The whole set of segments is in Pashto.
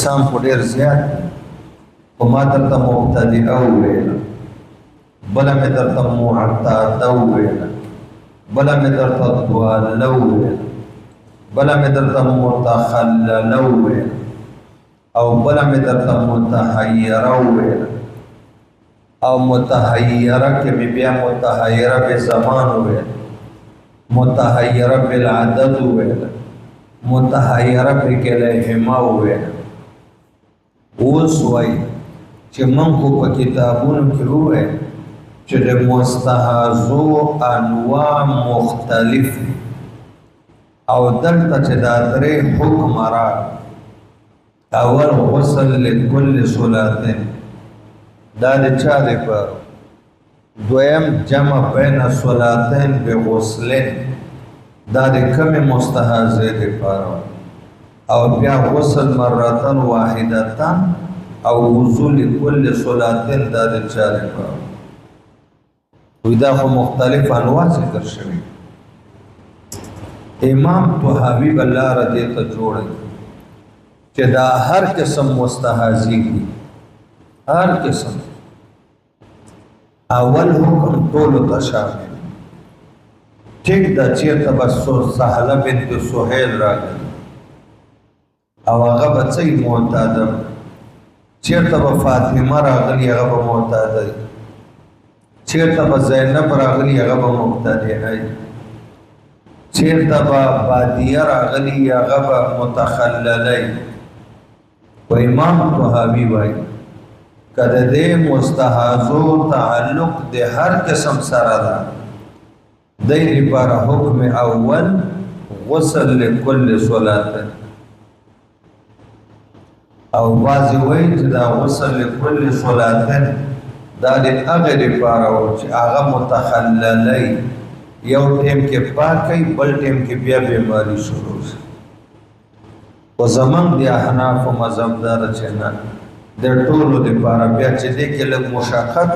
سام خو ډېر زیات دی خو ما درته مبتدئه وویله بله مې درته معتاده وویله بله مې درته ضاله وویله بله مې درته متخلله وویله او بله مې درته متحیره وویله او متحیره کې مې بیا متحیره بزمان وویله متحیره بالعدد وویله متحیره بکلیهما وویله اوس وایي چې موږ خو په کتابونو کې وویل چې د مستحاضو انواع مختلف دي او دلته چې دا درې حکم راغلي اول غسل لکل صلاتین دا د چا دپاره دویم جمع بین صلاتین بغسلین دا د کمې مستحاضې دپاره او بیا غسل مرتن واحدتن او وضو لکل صلاتین دا د چا دپاره وی دا خو مختلف انواع ذکر شوی امام طحاوی بالله رضی ته جوړی چې دا هر قسم مستحاضی دي هر قسم اول حکم ټولو ته شامل ټیک دا چېرته به سهله بنت سهیل راغلی او هغه به څه معتاده چېرته به فاطمه راغلی هغه به معتاده چېرته به زینب راغلی هغه به مبتدعه چېرته به بادیه راغلی هغه به متخلله و امام طحاوی وایي که د دې مستحاضو تعلق د هر قسم سره ده دی لپاره حکم اول غسل لکل صلات او بعضې وایي چې دا غسل لکل صلات دا د هغې لپاره و چې هغه متخللی یو ټیم کې پاکی بل ټیم کې بیا بیماری شروع شي و زمونږ د احنافو مذهب دا ده چې نه د ټولو لپاره بیا چې دې کې لږ مشقت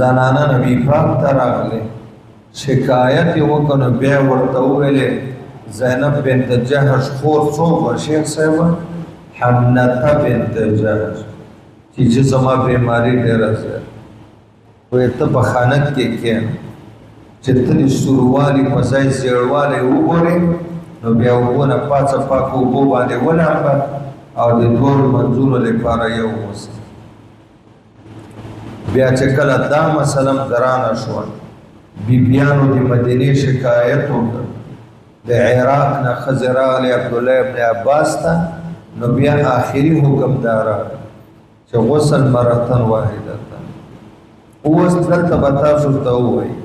زنانه نبي پاک ته راغلی شکایت یې وکړ نو بیا ورته وویلې زینب بنت جهش خور څوک وه شیخ صاحب حمنته بنت جهش چې زما بیماری ډېره زیاته وایي ته په خانه کې کښېنه چې ته د سوروالي په ځای زیړوالی وګورې نو بیا اوبو نه پاڅه پاکو اوبو باندې ولامبه او د دوړو منځونو لپاره یو موسم بیا چې کله دا مسله ګرانه شوه بیبیانو د مدینې شکایت وکړ د عراق نه ښځې راغلې عبدالله ابن عباس ته نو بیا آخري حکم دا راغی چې غسل مرتن واحدتن اوس دلته به تاسو ته ووایي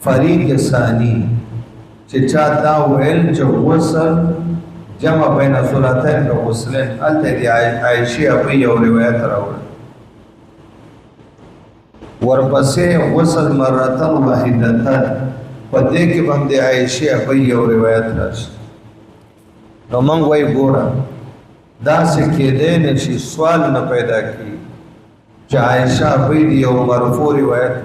فریق ثانی چې چا دا ویل چې غسل جمع بین صلاتین به غسلین هلته د عایشې ابۍ یو روایت راوړی ورپسې غسل مرتن واحدتن په دې کې باندې عایشې ابۍ یو روایت راشي نو موږ وایي ګوره داسې کېدی نه شي سوال نه پیدا کړي چې عایشه ابۍ د یو مرفوع روایت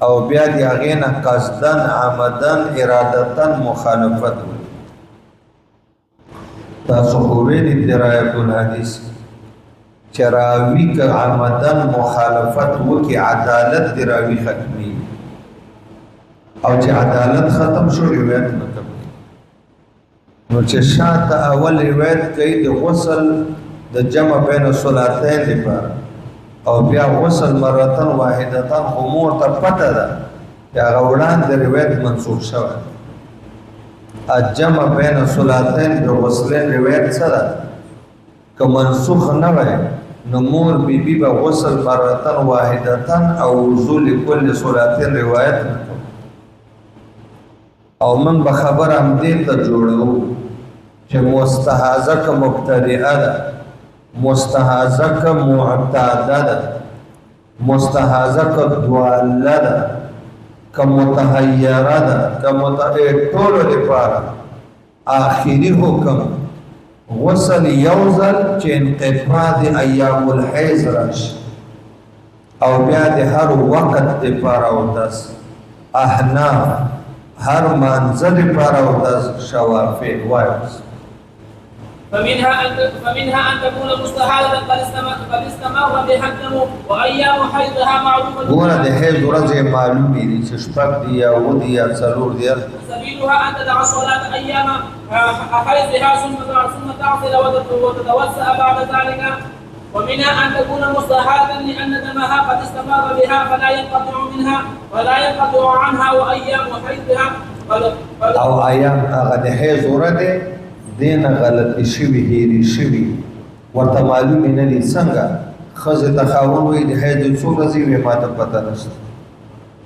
او بیا د هغې نه قصدن عمدن ارادتن مخالفت وي تاسو خو ویلي درایت الحدیث چې راوي که عمدن مخالفت وکړي عدالت د راوي ختمي او چې عدالت ختم شو روایت نه کوي نو چې شاته اول روایت کوي د غسل د جمع بین صلاتین لپاره او بیا غسل مرتن واحدتن امور ته پته ده چې هغه وړاندې روایت منسوخ شوی الجمع بین صلاتین بغسلین روایت څه ده که منسوخ نه وی نو مور بیبي به غسل مرتن واحدتن او وضو لکل صلاتین روایت نه کوي او من به خبر همدې ته جوړو چې مستحاضه که مبتدعه ده مستحاضه که معتاده ده مستحاضه که ضاله ده که متحیره ده که ټولو لپاره آخري حکم غسل یو ځل چې انقطاع د ایام الحیض راشي او بیا د هر وخت لپاره اودس احناف هر مانځه لپاره اودس شوافع وایي فمنها أن تكون مستحاضة قد استمر بها الدم وأيام حيضها معروفة. ګوره د حیض ورځې معلومې دي چې شپږ دي یا اووه دي یا څلور دي. سبيلها أن تدع الصلاة أيام حيضها ثم تعصل وتتوسع بعد ذلك. ومنها أن تكون مستحاضة لأن دمها قد استمر بها فلا ينقطع منها ولا ينقطع عنها وأيام حيضها او ایام هغه د حیض ورځې دینه غلطی شوي هیرې شوي ورته معلومې نه دي. څنګه ښځې ته خاوند وایي د حیض څو ورځې وي ما ته پته نشته،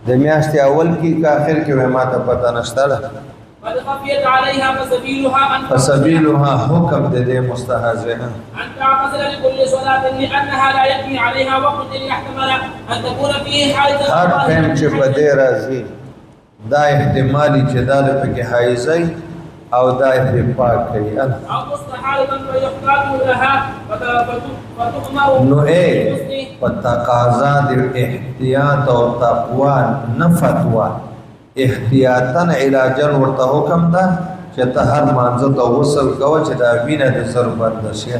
د میاشتې اول کې که آخر کې وایي ما ته پته نشته ده. قد خفيت عليها فسبيلها حکم د دې مستحاضه أن تعتزل لكل صلاة لأنها لا يكفي عليها وقت يحتمل أن تكون فيه حائض. هر ټایم چې په دې راځي دا احتمالي چې دا د پکې حایضه او دا په پاک کوي او مستحاضه فيحتاج لها فتؤمر. نو په تقاضا د احتیاط او تقوا نه فتوا، احتیاطاً علاجاً ورته حکم ده چې ته هر مانځه ته غسل کوه چې دا وینه د سر بند شي.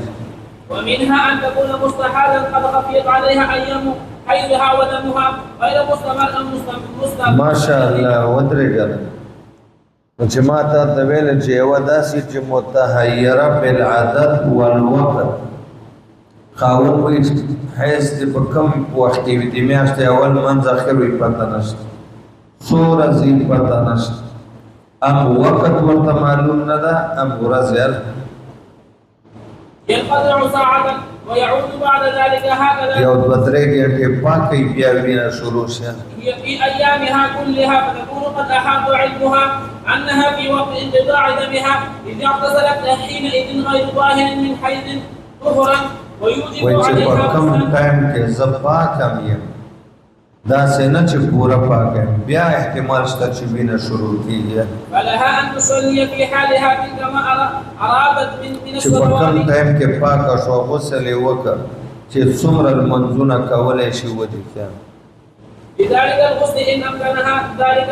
ومنها أن تكون مستحاضة قد خفيت عليها أيام حيضها ودمها غير مستمر. ماشاء الله ودرېږه چې ما ته ته ویل چې یوه داسې چې متحیره بالعدد والوقت خاوند وایي حیض دې په کوم وخت کې وي، د میاشتې اول منځ اخر وي پته نشته، څو ورځې پته نشته، ام وقت ورته معلوم نه ده ام ورځ ينقطع ساعة ويعود بعد ذلك هكذا. یو دوه درې ګنټې پاکې بیا وینه شروع شي. هي في أيامها كلها فتكون قد أحاط علمها أنها في وقت انقطاع دمها إذ اغتسلت حينئذ غير ظاهر من حيض طهرا ويوجب عليها په کوم ټایم کې زه پاکم یم داسې نه چې پوره پاک یم، بیا احتمال شته چې وینه شروع کېږي. فلها أن تصلي في حالها كما أرادت من چې په کوم ټایم کې پاکه شوه غسل یې وکړه چې څومره لمونځونه کولی شي ودې بذلك الغسل إن أمكنها ذلك.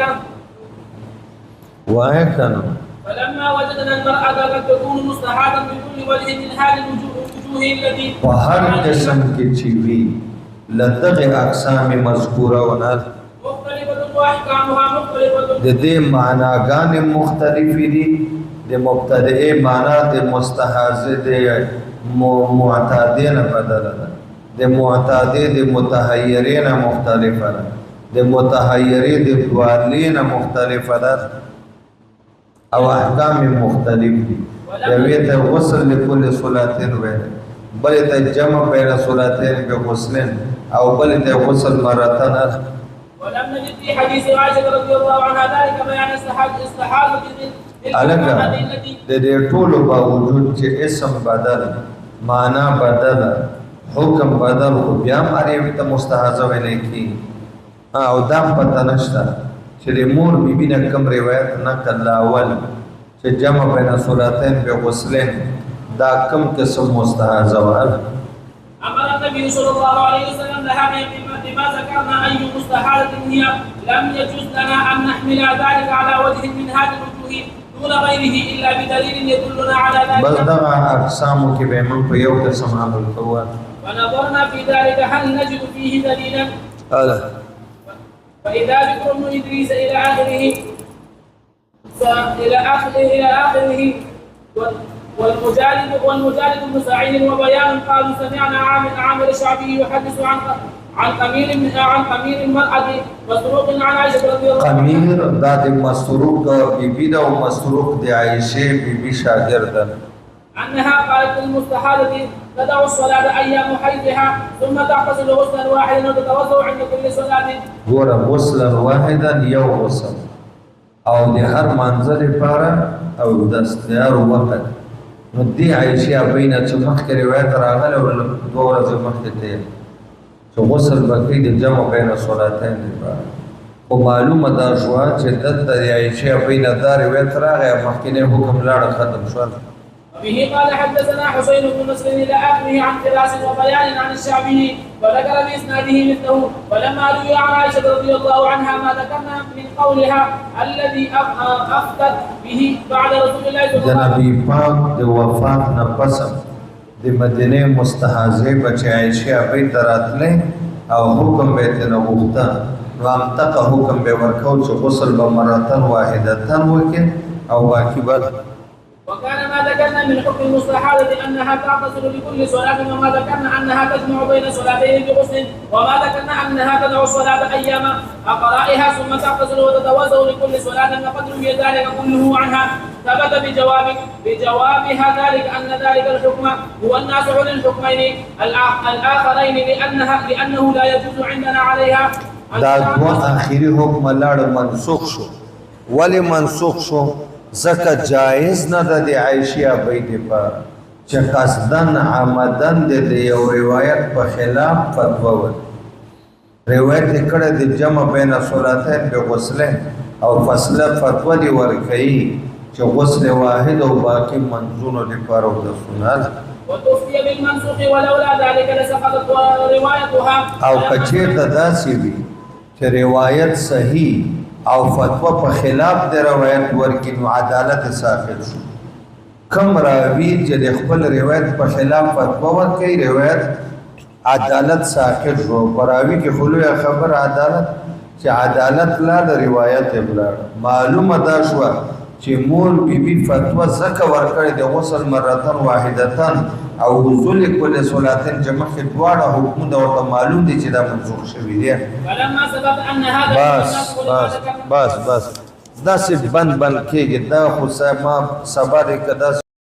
وایه که نه فلما وجدنا المرأة قد تكون مستحاضة بكل وجه من هذه الوجوه التي په هر قسم کې چې وي له دغې اقسام مذکوره ونه مختلفة وأحكامها مختلفة. د دې معناګانې مختلفې دي. د مبتدئې معنا د مستحاضه د معتادې نه بدله ده، د معتادې د متحیرې نه مختلفه ده، د متحیرې د دوالې نه مختلفه ده او احکام مختلف دي. یوې ته غسل لكل صلاتین ویل، بلې ته جمع بین صلاتین بغسلین او بلې ته غسل مرتين. ولم نجد في حديث عائشة رضي الله عنها ذلك بيان استحاضة الګا د دې ټولو باوجود چې اسم بدل، معنا بدل، حکم بدل، خو بیا هم هر یو ته مستحاضه ویل کېږي. او دا پته نشته چې د مور بیبي نه کوم روایت نقل اول چې جمع بین صلاتین بغسلین دا کوم قسم مستحاضه وه. أمر النبي صلى الله عليه وسلم لها بما ذكرنا أي مستحاضة هي لم يجوز لنا أن نحمل ذلك على وجه من هذه الوجوه دون غيره إلا بدليل يدلنا على ذلك. بس دغه اقسامو کې به موږ په یو قسم عمل کوو. ونظرنا في ذلك هل نجد فيه دليلا. فإذا ذكر ابن إدريس إلى آخره والمجالد بن سعيد وبيان قالوا سمعنا عامر الشعبي يحدث عن قمير المرأة مسروق عن عائشة رضي الله عنها. قمير دا د مسروق بیبي دا او مسروق د عائشة بیبي شاګرد أنها قالت للمستحاضة تدع الصلاة أيام حيضها ثم تغتسل غسلا واحدا وتتوضأ عند كل صلاة. ګوره غسلا واحدا یو غسل او د هر منځه لپاره او د استیار وخت. نو دی عائشة بینه چې مخکې روایت راغله او دوه ورځې مخکې ته چې غسل بکې د جمع بین صلاتین لپاره. خو معلومه دا شوه چې دلته د عائشة بینه دا روایت راغی مخکینی حکم لاړه ختم شول. به قال حدثنا حسين بن نصر الى اخره عن فراس وبيان عن الشعبي وذكر باسناده مثله. ولما روي عن عائشه رضي الله عنها ما ذكرنا من قولها الذي افتت به بعد رسول الله صلى الله عليه وسلم. نبی پاک د وفات نه پس د مدینه مستحاضه بچی عائشه ابي دراتله او حکم به تنه وغوښته نو امتقه حکم به ورکو چې غسل به مرتن واحدتن وکړي او باقي بعد. وكان ما ذكرنا من حكم المستحاضة أنها تعتصر لكل صلاة، وما ذكرنا أنها تجمع بين صلاتين بغسل، وما ذكرنا أنها تدعو الصلاة أيام أقرائها ثم تعتصر وتتوضأ لكل صلاة، وقد روي ذلك كله عنها. ثبت بجوابها ذلك أن ذلك الحكم هو الناسخ للحكمين الآخرين لأنه لا يجوز عندنا عليها. دا دوه آخري حکم لاړ منسوخ شو. ولی منسوخ شو؟ زکه جایز نه ده د عائشه ابي لپاره چې قصدن عمدن د یو روایت په خلاف فتوا ورکړي. روایت کړه د جمع بین صلاتین به غسلین او فصله فتوا دی ورکړي چې غسل واحد او باقي منځونو لپاره د سنت. وتوفي بالمنسوخ ولولا ذلك لسقطت روايتها. او کچیرته داسې وي چې روایت صحیح او فتوا په خلاف د روایت ورکی نو عدالت ساقط شو. کم راوی چې د خپل روایت په خلاف فتوا ورکی روایت عدالت ساقط شو. راوی کې خلوی خبر عدالت چې عدالت لا د روایت بلار معلومه دا شو چې مور بیبي فتوا زکه ورکړي د غسل مرتن واحدتن او وضو کل صلاتین جمع کې دواړه حکم دا ورته معلوم دي چې دا منسوخ شوی دی. فلما ثبت ان هذا بس دا سي بند کېږي دا خو ما سبا دې کدا